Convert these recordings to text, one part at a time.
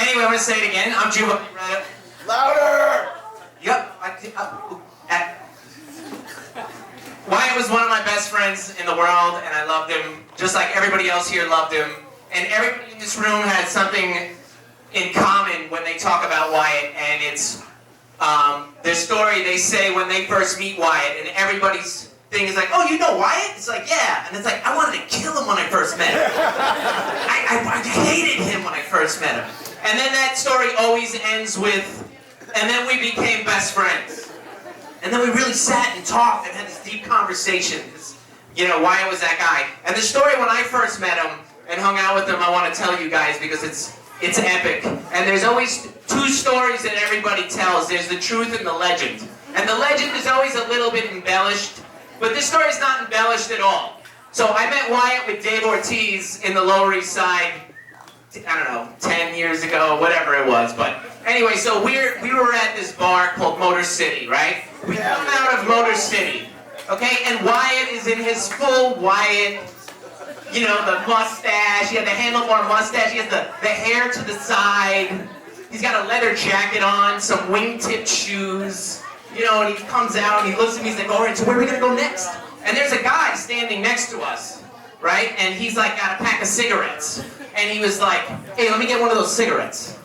Anyway, I'm going to say it again. I'm Giovanni. Louder! Yep. Wyatt was one of my best friends in the world, and I loved him, just like everybody else here loved him. And everybody in this room had something in common when they talk about Wyatt, and it's the story they say when they first meet Wyatt, and everybody's thing is like, oh, you know Wyatt? It's like, yeah. And it's like, I wanted to kill him when I first met him. I hated him when I first met him. And then that story always ends with, and then we became best friends. And then we really sat and talked and had this deep conversation. You know, Wyatt was that guy. And the story when I first met him and hung out with him, I want to tell you guys because it's epic. And there's always two stories that everybody tells. There's the truth and the legend. And the legend is always a little bit embellished, but this story's not embellished at all. So I met Wyatt with Dave Ortiz in the Lower East Side, I don't know, 10 years ago, whatever it was. But anyway, so we were at this bar called Motor City, right? We come out of Motor City, okay? And Wyatt is in his full Wyatt, you know, the mustache. He had the handlebar mustache. He has the hair to the side. He's got a leather jacket on, some wingtip shoes. You know, and he comes out and he looks at me, he's like, all right, so where are we going to go next? And there's a guy standing next to us, right? And he's like got a pack of cigarettes. And he was like, hey, let me get one of those cigarettes.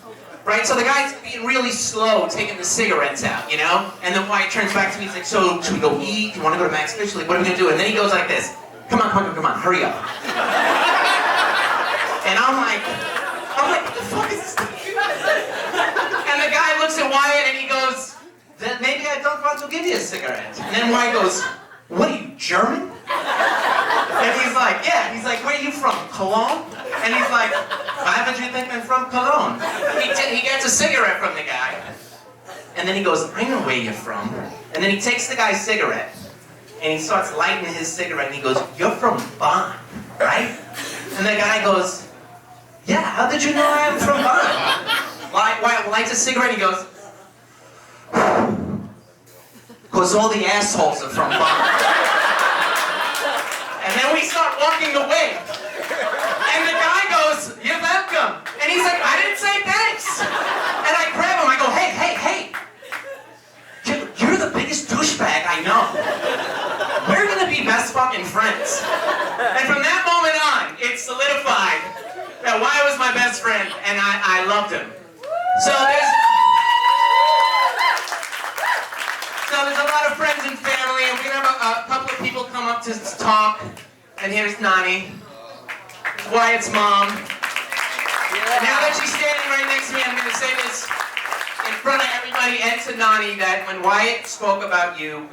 Right? So the guy's being really slow taking the cigarettes out, you know? And then Wyatt turns back to me, he's like, so should we go eat? Do you want to go to Max Fish? Like, what are we going to do? And then he goes like this, come on, hurry up. And I'm like, what the fuck is this? And the guy looks at Wyatt and he goes, then maybe I don't want to give you a cigarette. And then Wyatt goes, what are you, German? And he's like, yeah. He's like, where are you from, Cologne? And he's like, why would you think I'm from Cologne? He gets a cigarette from the guy. And then he goes, I know where you're from. And then he takes the guy's cigarette. And he starts lighting his cigarette. And he goes, you're from Bonn, right? And the guy goes, yeah, how did you know I'm from Bonn? Wyatt lights a cigarette and he goes, because all the assholes are from Bonn. And then we start walking away. And the guy goes, you're welcome. And he's like, I didn't say thanks. And I grab him, I go, hey. You're the biggest douchebag I know. We're gonna be best fucking friends. And from that moment on, it solidified that Wyatt was my best friend, and I loved him. So there's a lot of friends and family, and we're gonna have a couple of people come up to talk. And here's Nani, Wyatt's mom. Yeah. Now that she's standing right next to me, I'm gonna say this in front of everybody and to Nani that when Wyatt spoke about you,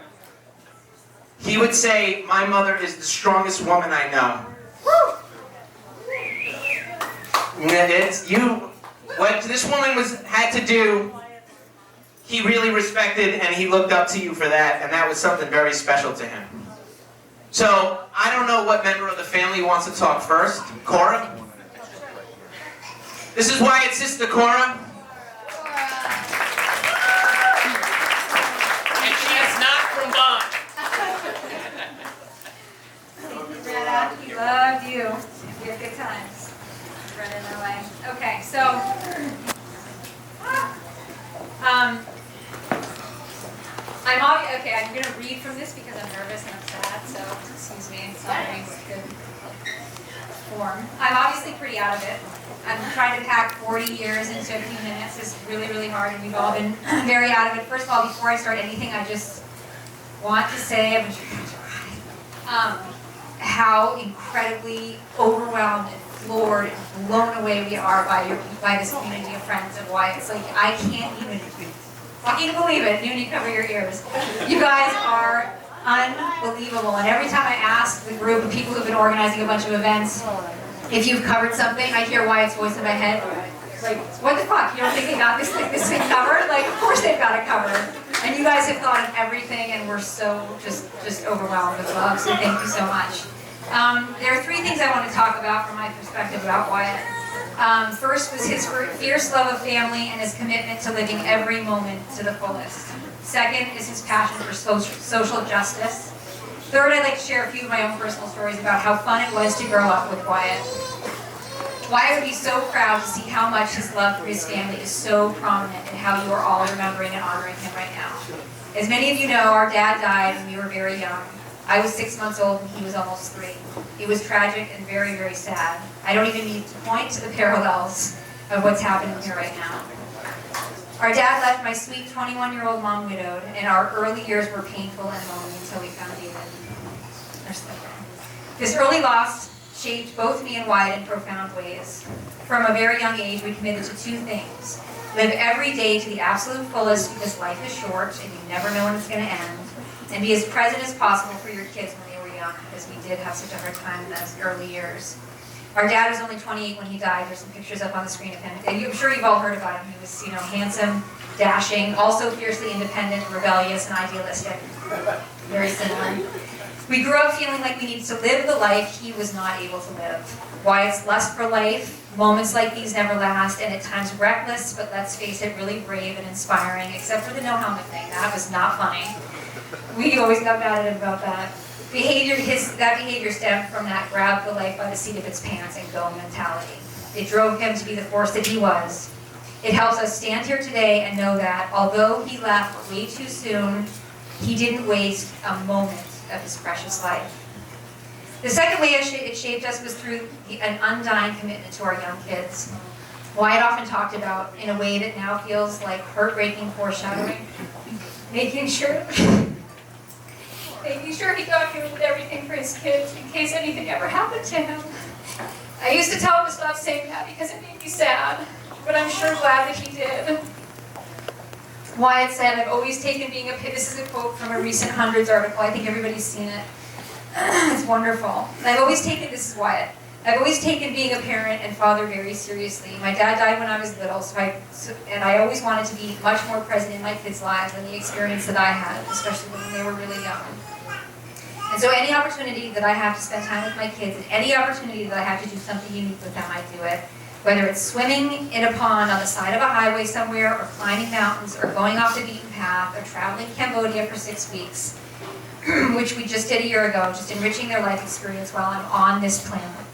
he would say, my mother is the strongest woman I know. It's you. What this woman had to do, he really respected and he looked up to you for that, and that was something very special to him. So, I don't know what member of the family wants to talk first. Cora? This is Wyatt's sister, Cora. And she is not from Bonn. Thank you, Greta. Love you. We had good times. Greta in LA. Okay, so... I'm going to read from this because I'm nervous and I'm sad, so excuse me, it's not very good form. I'm obviously pretty out of it. I'm trying to pack 40 years into a few minutes. It's really, really hard, and we've all been very out of it. First of all, before I start anything, I just want to say how incredibly overwhelmed and floored and blown away we are by this community of friends of Wyatt. It's like, I can't even fucking believe it. You need to cover your ears. You guys are unbelievable. And every time I ask the group of people who've been organizing a bunch of events if you've covered something, I hear Wyatt's voice in my head. Like, what the fuck? You don't think they got this thing covered? Like, of course they've got it covered. And you guys have thought of everything, and we're so just overwhelmed with love. So thank you so much. There are three things I want to talk about from my perspective about Wyatt. First was his fierce love of family and his commitment to living every moment to the fullest. Second is his passion for social justice. Third, I'd like to share a few of my own personal stories about how fun it was to grow up with Wyatt. Wyatt would be so proud to see how much his love for his family is so prominent and how you are all remembering and honoring him right now. As many of you know, our dad died when we were very young. I was 6 months old and he was almost 3. It was tragic and very, very sad. I don't even need to point to the parallels of what's happening here right now. Our dad left my sweet 21-year-old mom widowed, and our early years were painful and lonely until we found David. This early loss shaped both me and Wyatt in profound ways. From a very young age, we committed to 2 things. Live every day to the absolute fullest because life is short and you never know when it's going to end. And be as present as possible for your kids when they were young because we did have such a hard time in those early years. Our dad was only 28 when he died. There's some pictures up on the screen of him. And I'm sure you've all heard about him. He was, handsome, dashing, also fiercely independent, rebellious, and idealistic. Very similar. We grew up feeling like we needed to live the life he was not able to live. Wyatt's lust for life, moments like these never last, and at times reckless, but let's face it, really brave and inspiring, except for the no helmet thing. That was not funny. We always got mad at him about that. That behavior stemmed from that grab the life by the seat of its pants and go mentality. It drove him to be the force that he was. It helps us stand here today and know that although he left way too soon, he didn't waste a moment of his precious life. The second way it shaped us was through an undying commitment to our young kids. Wyatt often talked about, in a way that now feels like heartbreaking foreshadowing, making sure he got here with everything for his kids in case anything ever happened to him. I used to tell him to stop saying that because it made me sad, but I'm sure glad that he did. Wyatt said, I've always taken being a parent, this is a quote from a recent Hundreds article, I think everybody's seen it. It's wonderful. This is Wyatt, I've always taken being a parent and father very seriously. My dad died when I was little, and I always wanted to be much more present in my kids' lives than the experience that I had, especially when they were really young. And so any opportunity that I have to spend time with my kids, and any opportunity that I have to do something unique with them, I do it. Whether it's swimming in a pond on the side of a highway somewhere, or climbing mountains, or going off the beaten path, or traveling to Cambodia for 6 weeks, which we just did a year ago, just enriching their life experience while I'm on this planet.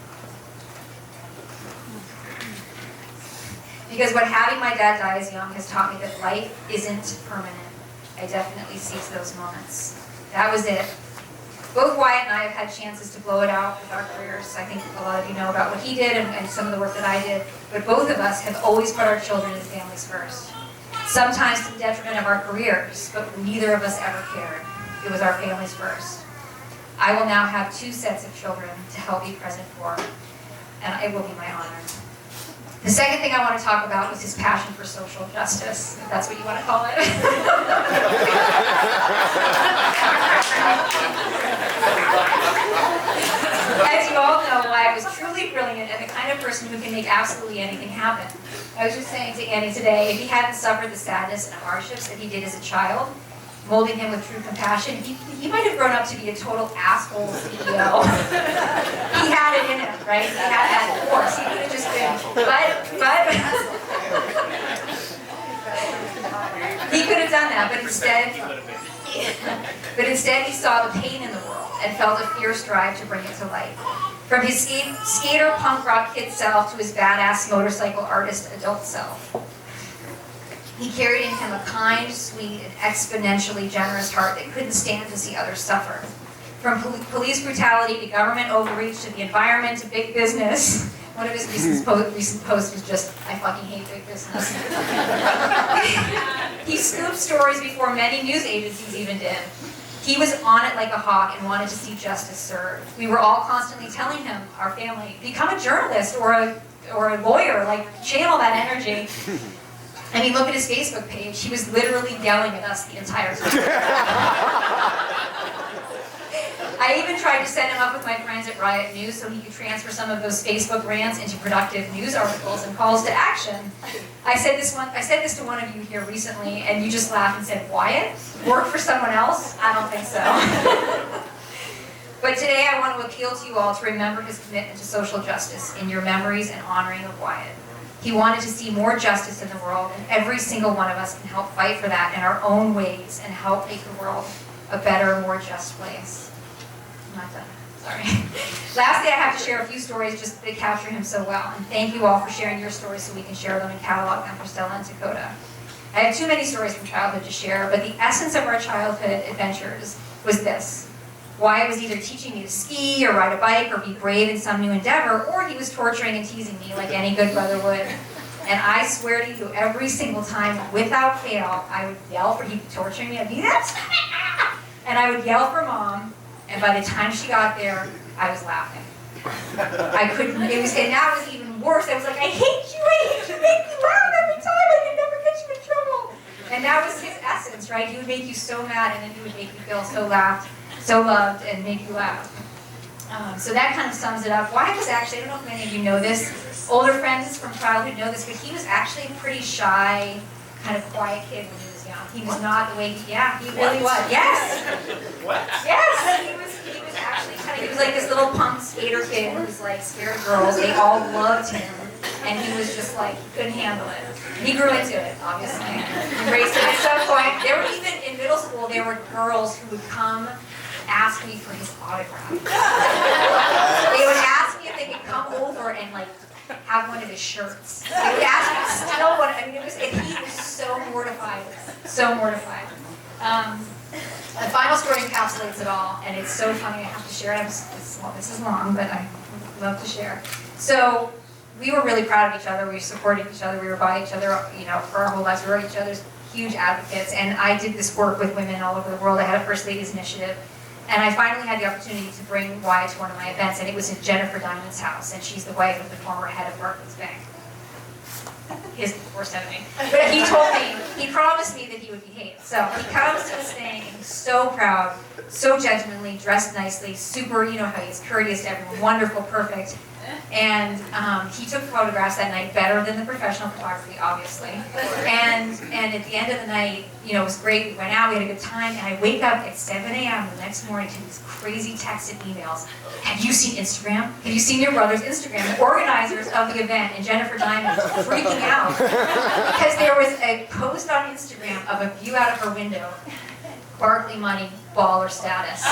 Because what having my dad die as young has taught me that life isn't permanent. I definitely seize those moments. That was it. Both Wyatt and I have had chances to blow it out with our careers. I think a lot of you know about what he did and some of the work that I did. But both of us have always put our children and families first. Sometimes to the detriment of our careers, but neither of us ever cared. It was our families first. I will now have 2 sets of children to help be present for, and it will be my honor. The second thing I want to talk about was his passion for social justice, if that's what you want to call it. As you all know, Wyatt was truly brilliant and the kind of person who can make absolutely anything happen. I was just saying to Annie today, if he hadn't suffered the sadness and hardships that he did as a child, molding him with true compassion, he might have grown up to be a total asshole CEO. He had it in him, right? He had that force. He could have just been, he could have done that, but instead he saw the pain in the world and felt a fierce drive to bring it to light. From his skater punk rock kid self to his badass motorcycle artist adult self. He carried in him a kind, sweet, and exponentially generous heart that couldn't stand to see others suffer. From police brutality to government overreach to the environment to big business. One of his recent posts was just, I fucking hate big business. He scooped stories before many news agencies even did. He was on it like a hawk and wanted to see justice served. We were all constantly telling him, our family, become a journalist or a lawyer, like channel that energy. I mean, look at his Facebook page. He was literally yelling at us the entire time. I even tried to set him up with my friends at Riot News so he could transfer some of those Facebook rants into productive news articles and calls to action. I said this to one of you here recently, and you just laughed and said, Wyatt? Work for someone else? I don't think so. But today I want to appeal to you all to remember his commitment to social justice in your memories and honoring of Wyatt. He wanted to see more justice in the world, and every single one of us can help fight for that in our own ways and help make the world a better, more just place. I'm not done. Sorry. Lastly, I have to share a few stories just that capture him so well. And thank you all for sharing your stories so we can share them and catalog them for Stella and Dakota. I have too many stories from childhood to share, but the essence of our childhood adventures was this. Wyatt was either teaching me to ski or ride a bike or be brave in some new endeavor, or he was torturing and teasing me like any good brother would. And I swear to you, every single time, without fail, I would yell for him torturing me. I'd be, that's and I would yell for Mom, and by the time she got there, I was laughing. I couldn't, and that was even worse. I was like, I hate you, make me laugh every time, I can never get you in trouble. And that was his essence, right? He would make you so mad, and then he would make you feel so loved, and make you laugh. So that kind of sums it up. Wyatt was actually, I don't know if many of you know this, older friends from childhood know this, but he was actually a pretty shy, kind of quiet kid when he was young. He was not the way he really was. Yes! What? Yes! He was actually kind of, he was like this little punk skater kid who was like scared of girls. They all loved him. And he was just like, he couldn't handle it. He grew into it, obviously. Embraced it. At some point, there were even, in middle school, there were girls who would come ask me for his autograph. They would ask me if they could come over and like have one of his shirts. They would ask me to steal one. I mean, and he was so mortified, so mortified. The final story encapsulates it all, and it's so funny. I have to share it. This is long, but I love to share. So we were really proud of each other. We supported each other. We were by each other, for our whole lives. We were each other's huge advocates, and I did this work with women all over the world. I had a First Ladies Initiative. And I finally had the opportunity to bring Wyatt to one of my events, and it was in Jennifer Diamond's house, and she's the wife of the former head of Barclays Bank. His worst enemy. But he promised me that he would behave. So he comes to this thing, and he's so proud, so gentlemanly, dressed nicely, super, you know how he's courteous to everyone, wonderful, perfect. And he took photographs that night, better than the professional photography, obviously. And at the end of the night, it was great. We went out, we had a good time, and I wake up at 7 a.m. the next morning to these crazy texts and emails. Have you seen Instagram? Have you seen your brother's Instagram? The organizers of the event and Jennifer Diamond was freaking out because there was a post on Instagram of a view out of her window, Barkley money, baller status.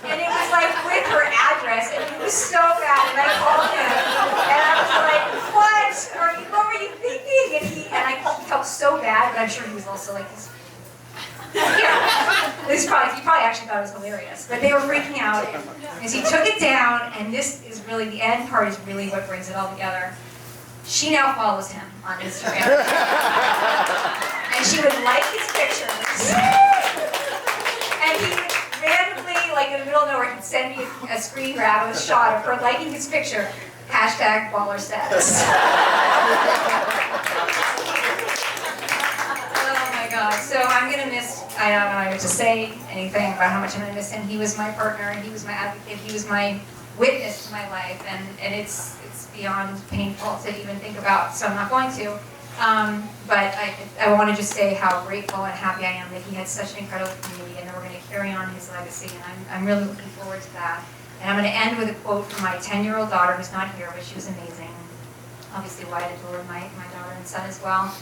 And it was like with her address, and it was so bad. And I called him, and I was like, what were you thinking? And he felt so bad, but I'm sure he was also like, he probably actually thought it was hilarious. But they were freaking out, because he took it down, and this is really, the end part is really what brings it all together. She now follows him on Instagram. And she would like his pictures. And he would randomly, like in the middle of nowhere, he'd send me a screen grab of a shot of her liking his picture. Hashtag baller status. Oh my God. So I'm going to miss, I don't know to say anything about how much I'm going to miss him. He was my partner, and he was my advocate, he was my witness to my life, and it's beyond painful to even think about, so I'm not going to. But I want to just say how grateful and happy I am that he had such an incredible community, and that we're going to carry on his legacy, and I'm really looking forward to that. And I'm going to end with a quote from my 10-year-old daughter, who's not here, but she was amazing. Obviously, Wyatt adored my daughter and son as well.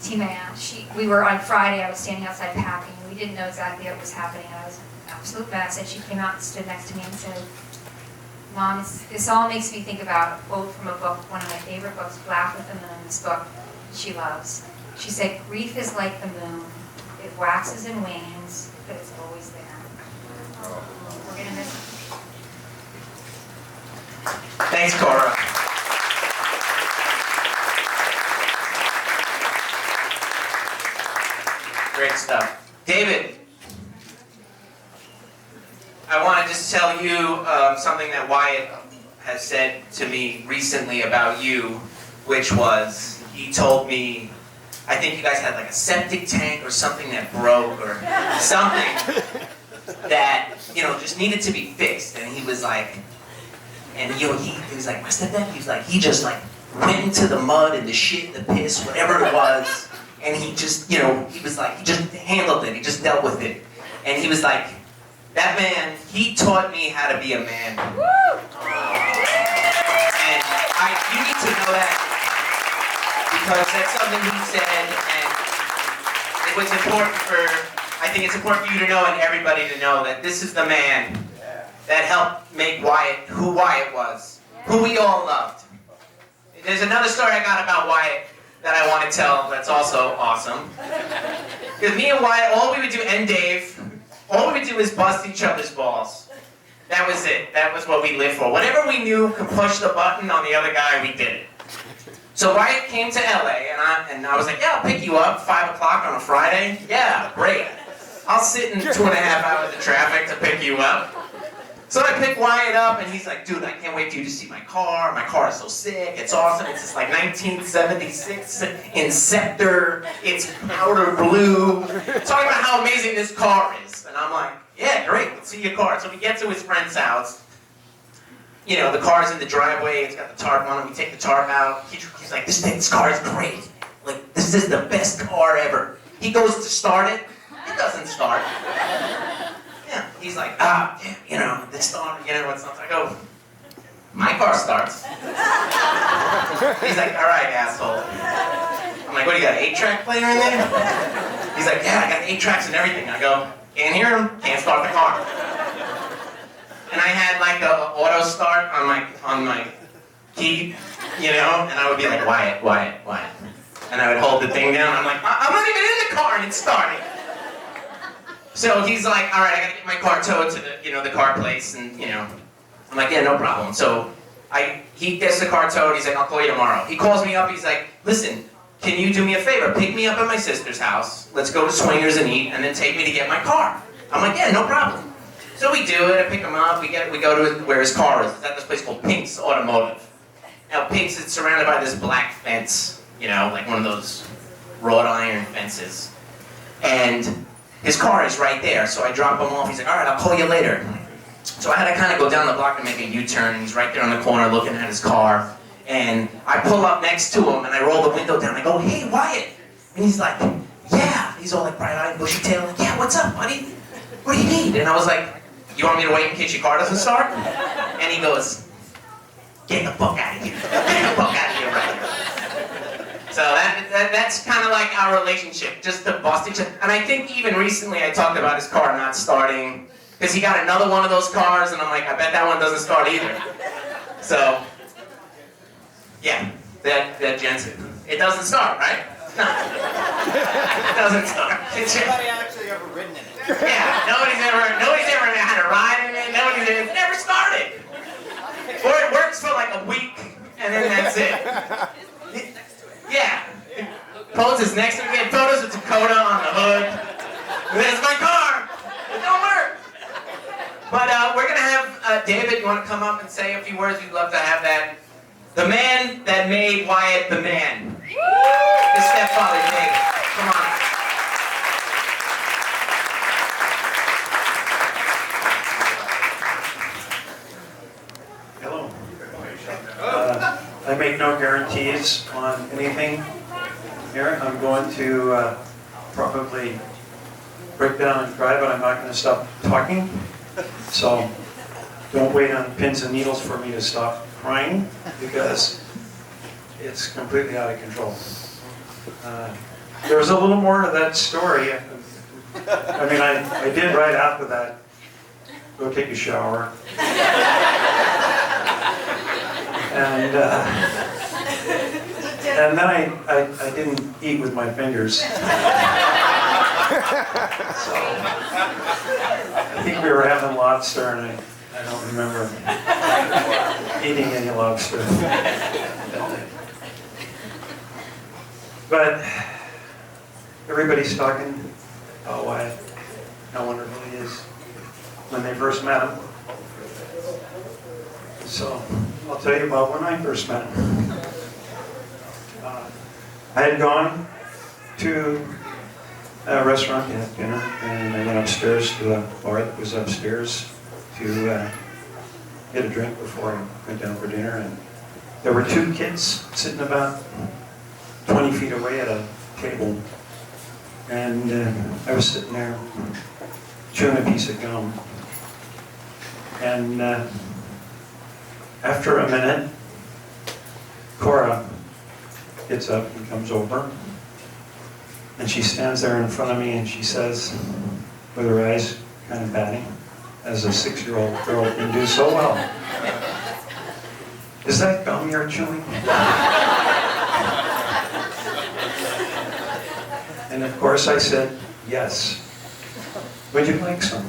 Timea, we were on Friday, I was standing outside packing, and we didn't know exactly what was happening, and I was an absolute mess, and she came out and stood next to me and said, Mom, this all makes me think about a quote from a book, one of my favorite books, Black with the Moon, this book she loves. She said, grief is like the moon. It waxes and wanes, but it's always there. We're going to miss it. Thanks, Cora. Great stuff. David, I want to just tell you something that Wyatt has said to me recently about you, which was, he told me, I think you guys had like a septic tank or something that broke or something that, just needed to be fixed. And he was like, he was like, my stepdad, he just went into the mud and the shit, the piss, whatever it was. And he just, he just handled it. He just dealt with it. And he was like, that man, he taught me how to be a man. Woo! And you need to know that, because that's something he said, and it was important for, I I think it's important for you to know and everybody to know that this is the man that helped make Wyatt who Wyatt was, who we all loved. There's another story I got about Wyatt that I want to tell that's also awesome. Because me and Wyatt, all we would do, and Dave, all we would do is bust each other's balls. That was it. That was what we lived for. Whatever we knew could push the button on the other guy, we did it. So Wyatt came to LA, and I was like, yeah, I'll pick you up 5 o'clock on a Friday. Yeah, great. I'll sit in 2.5 hours of traffic to pick you up. So I pick Wyatt up, and he's like, dude, I can't wait for you to see my car. My car is so sick. It's awesome. It's this like 1976 Inceptor. It's powder blue. Talking about how amazing this car is. And I'm like, yeah, great. Let's see your car. So we get to his friend's house. You know, the car's in the driveway. It's got the tarp on it. We take the tarp out. He's like, this car is great. Like, this is the best car ever. He goes to start it. It doesn't start. Yeah, he's like, yeah, you know, this song, you know, it's not. I go, my car starts. He's like, all right, asshole. I'm like, what, do you got an 8-track player in there? He's like, yeah, I got 8 tracks and everything. I go, can't hear him, can't start the car. And I had like an auto start on my key, you know, and I would be like, Wyatt. And I would hold the thing down. I'm like, I'm not even in the car and it's starting. So he's like, all right, I gotta get my car towed to the, you know, the car place, and you know, I'm like, yeah, no problem. So he gets the car towed. He's like, I'll call you tomorrow. He calls me up. He's like, listen, can you do me a favor? Pick me up at my sister's house. Let's go to Swingers and eat, and then take me to get my car. I'm like, yeah, no problem. So we do it. I pick him up. We go to where his car is. It's at this place called Pink's Automotive. Now Pink's is surrounded by this black fence, you know, like one of those wrought iron fences, and his car is right there, so I drop him off. He's like, all right, I'll call you later. So I had to kind of go down the block and make a U-turn. He's right there on the corner looking at his car. And I pull up next to him, and I roll the window down. I go, hey, Wyatt. And he's like, yeah. He's all like bright-eyed, bushy-tailed. Like, yeah, what's up, buddy? What do you need? And I was like, you want me to wait in case your car doesn't start? And he goes, get the fuck out of here. Get the fuck out of here right now. So that's kind of like our relationship, just to bust each other. And I think even recently I talked about his car not starting, because he got another one of those cars, and I'm like, I bet that one doesn't start either. So, yeah, that Jensen. It doesn't start, right? No. It doesn't start. Nobody actually ever ridden in it. Yeah, nobody's ever had a ride in it. It's never started. Or it works for like a week, and then that's it. Yeah. Poses next to me, get photos of Dakota on the hood. There's my car. It don't work. But we're gonna have David. You want to come up and say a few words? We'd love to have that. The man that made Wyatt the man. His stepfather, David. Come on. Hello. I make no guarantees on anything here. I'm going to probably break down and cry, but I'm not going to stop talking. So don't wait on pins and needles for me to stop crying, because it's completely out of control. There was a little more to that story. I mean, I did right after that go take a shower. And then I didn't eat with my fingers. So I think we were having lobster, and I don't remember eating any lobster. But everybody's talking about Wyatt, how wonderful he is when they first met him. So I'll tell you about when I first met him. I had gone to a restaurant to have dinner, and I went upstairs to the bar that was upstairs to get a drink before I went down for dinner. And there were 2 kids sitting about 20 feet away at a table, and I was sitting there chewing a piece of gum. And after a minute, Cora gets up and comes over, and she stands there in front of me and she says, with her eyes kind of batting, as a 6-year-old girl can do so well. Is that gum you're chewing? And of course I said, yes. Would you like some?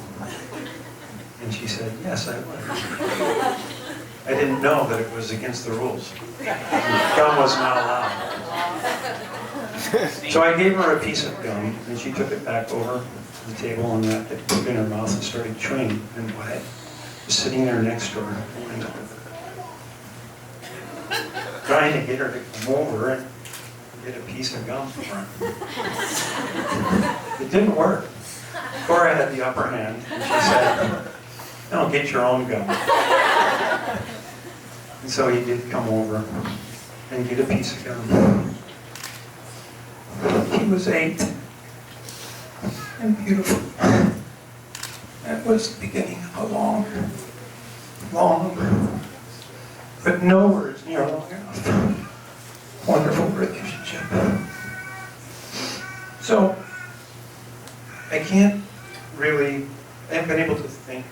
And she said, yes, I would. I didn't know that it was against the rules. Gum was not allowed. So I gave her a piece of gum, and she took it back over to the table and wrapped it, put it in her mouth and started chewing. And Wyatt was sitting there next to her, and trying to get her to come over and get a piece of gum from her. It didn't work. Cora had the upper hand, and she said, no, get your own gum. And so he did come over and get a piece of gum. He was 8 and beautiful. That was the beginning of a long, but no words near long enough, wonderful relationship. So, I haven't been able to think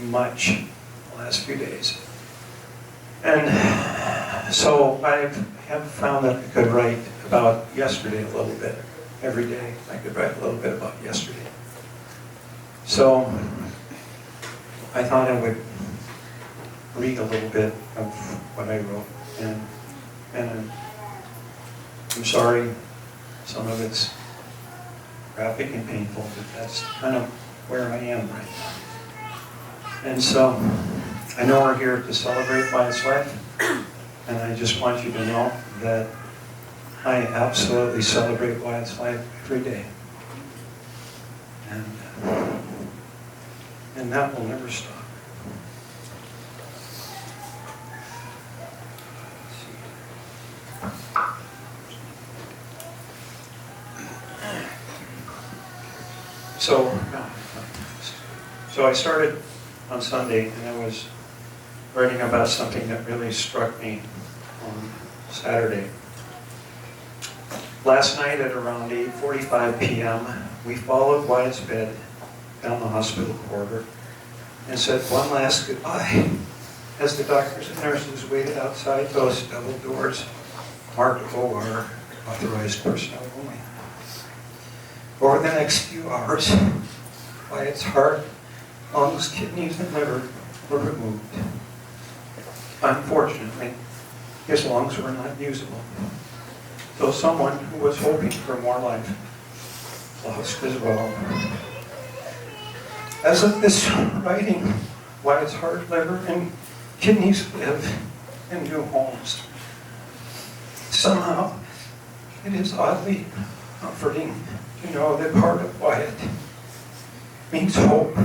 much the last few days. And so I have found that I could write about yesterday a little bit. Every day I could write a little bit about yesterday. So I thought I would read a little bit of what I wrote. And I'm sorry, some of it's graphic and painful, but that's kind of where I am right now. And so I know we're here to celebrate Wyatt's life, and I just want you to know that I absolutely celebrate Wyatt's life every day. And that will never stop. So I started on Sunday, and I was writing about something that really struck me on Saturday. Last night at around 8:45 p.m., we followed Wyatt's bed down the hospital corridor and said one last goodbye as the doctors and nurses waited outside those double doors marked OR, authorized personnel only. Over the next few hours, Wyatt's heart, lungs, kidneys, and liver were removed. Unfortunately, his lungs were not usable, so someone who was hoping for more life lost as well. As of this writing, Wyatt's heart, liver, and kidneys live in new homes. Somehow, it is oddly comforting to know that part of Wyatt means hope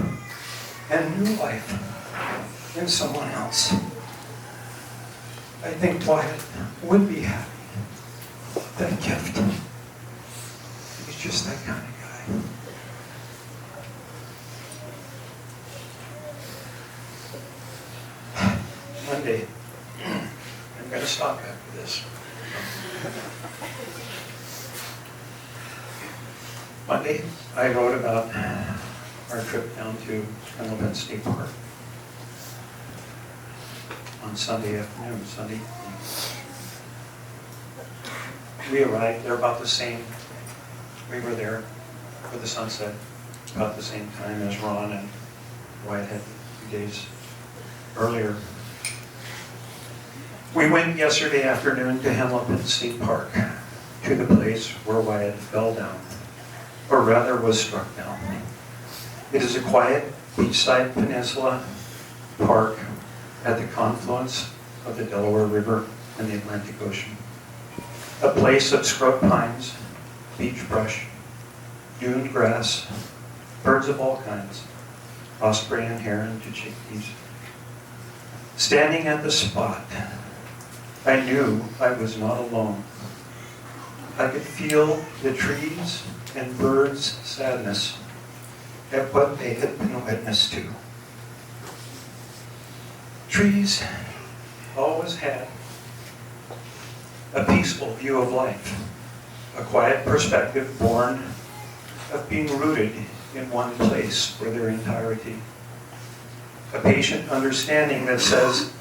and new life in someone else. I think Wyatt would be happy. That gift. He's just that kind of guy. Monday, I'm going to stop after this. Monday, I wrote about our trip down to Neumann State Park on Sunday afternoon, Sunday evening. We arrived there about the same, we were there for the sunset about the same time as Ron and Wyatt had a few days earlier. We went yesterday afternoon to Neumann State Park, to the place where Wyatt fell down, or rather was struck down. It is a quiet beachside peninsula park at the confluence of the Delaware River and the Atlantic Ocean. A place of scrub pines, beach brush, dune grass, birds of all kinds, osprey and heron to chickadees. Standing at the spot, I knew I was not alone. I could feel the trees and birds' sadness at what they had been witness to. Trees always had a peaceful view of life, a quiet perspective born of being rooted in one place for their entirety. A patient understanding that says,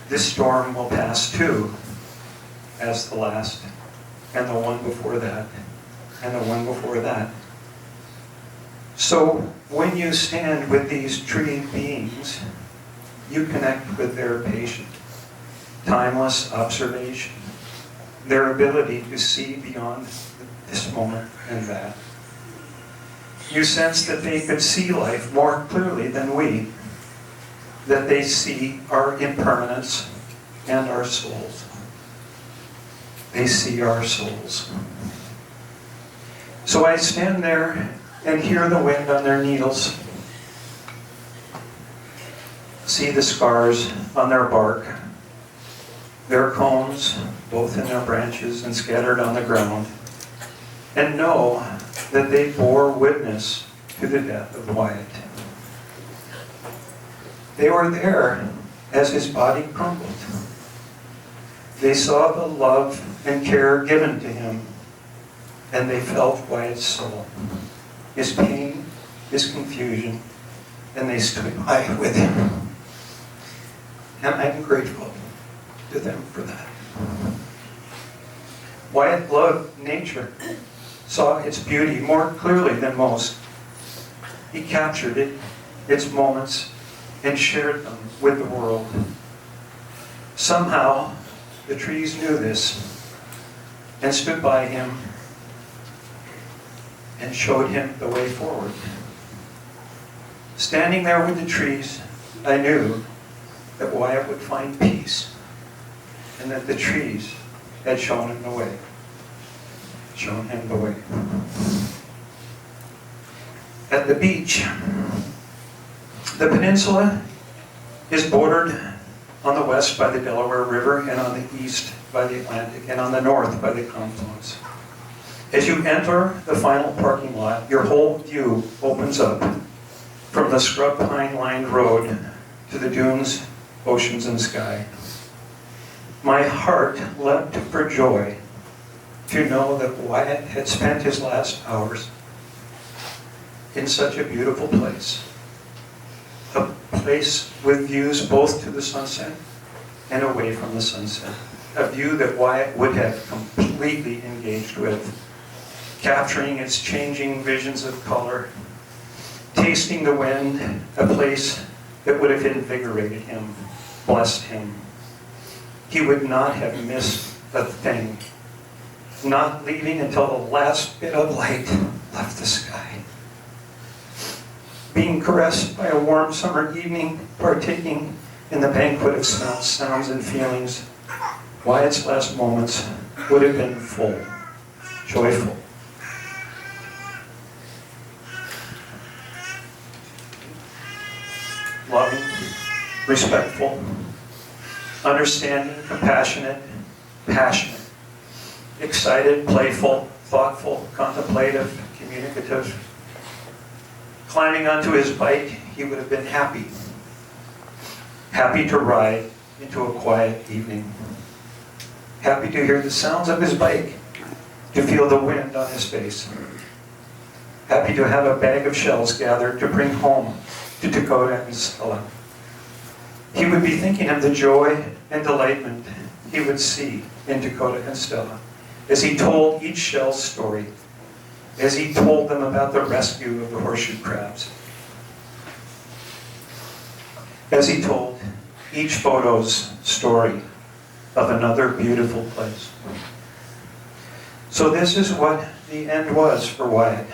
this storm will pass too, as the last, and the one before that, and the one before that. So when you stand with these tree beings, you connect with their patient, timeless observation, their ability to see beyond this moment and that. You sense that they could see life more clearly than we, that they see our impermanence and our souls. They see our souls. So I stand there and hear the wind on their needles, see the scars on their bark, their cones, both in their branches and scattered on the ground, and know that they bore witness to the death of Wyatt. They were there as his body crumbled. They saw the love and care given to him, and they felt Wyatt's soul, his pain, his confusion, and they stood by with him. And I'm grateful to them for that. Wyatt loved nature, saw its beauty more clearly than most. He captured it, its moments, and shared them with the world. Somehow, the trees knew this and stood by him and showed him the way forward. Standing there with the trees, I knew that Wyatt would find peace and that the trees had shown him the way. Shown him the way. At the beach, the peninsula is bordered on the west by the Delaware River and on the east by the Atlantic and on the north by the confluence. As you enter the final parking lot, your whole view opens up from the scrub pine-lined road to the dunes, oceans, and sky. My heart leapt for joy to know that Wyatt had spent his last hours in such a beautiful place. A place with views both to the sunset and away from the sunset. A view that Wyatt would have completely engaged with, capturing its changing visions of color, tasting the wind, a place that would have invigorated him, blessed him. He would not have missed a thing, not leaving until the last bit of light left the sky. Being caressed by a warm summer evening, partaking in the banquet of smells, sounds, and feelings, Wyatt's last moments would have been full, joyful. Loving, respectful, understanding, compassionate, passionate, excited, playful, thoughtful, contemplative, communicative. Climbing onto his bike, he would have been happy. Happy to ride into a quiet evening. Happy to hear the sounds of his bike, to feel the wind on his face. Happy to have a bag of shells gathered to bring home to Dakota and Stella. He would be thinking of the joy and delightment he would see in Dakota and Stella as he told each shell's story, as he told them about the rescue of the horseshoe crabs, as he told each photo's story of another beautiful place. So this is what the end was for Wyatt.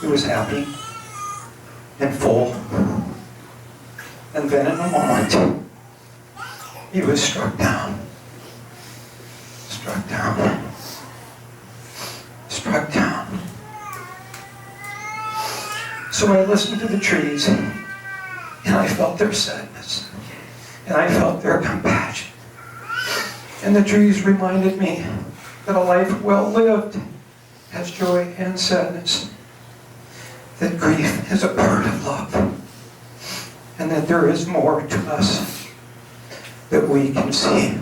He was happy and full. And then in a moment, he was struck down. Struck down. Struck down. So I listened to the trees, and I felt their sadness, and I felt their compassion. And the trees reminded me that a life well lived has joy and sadness, that grief is a part of love, and that there is more to us that we can see.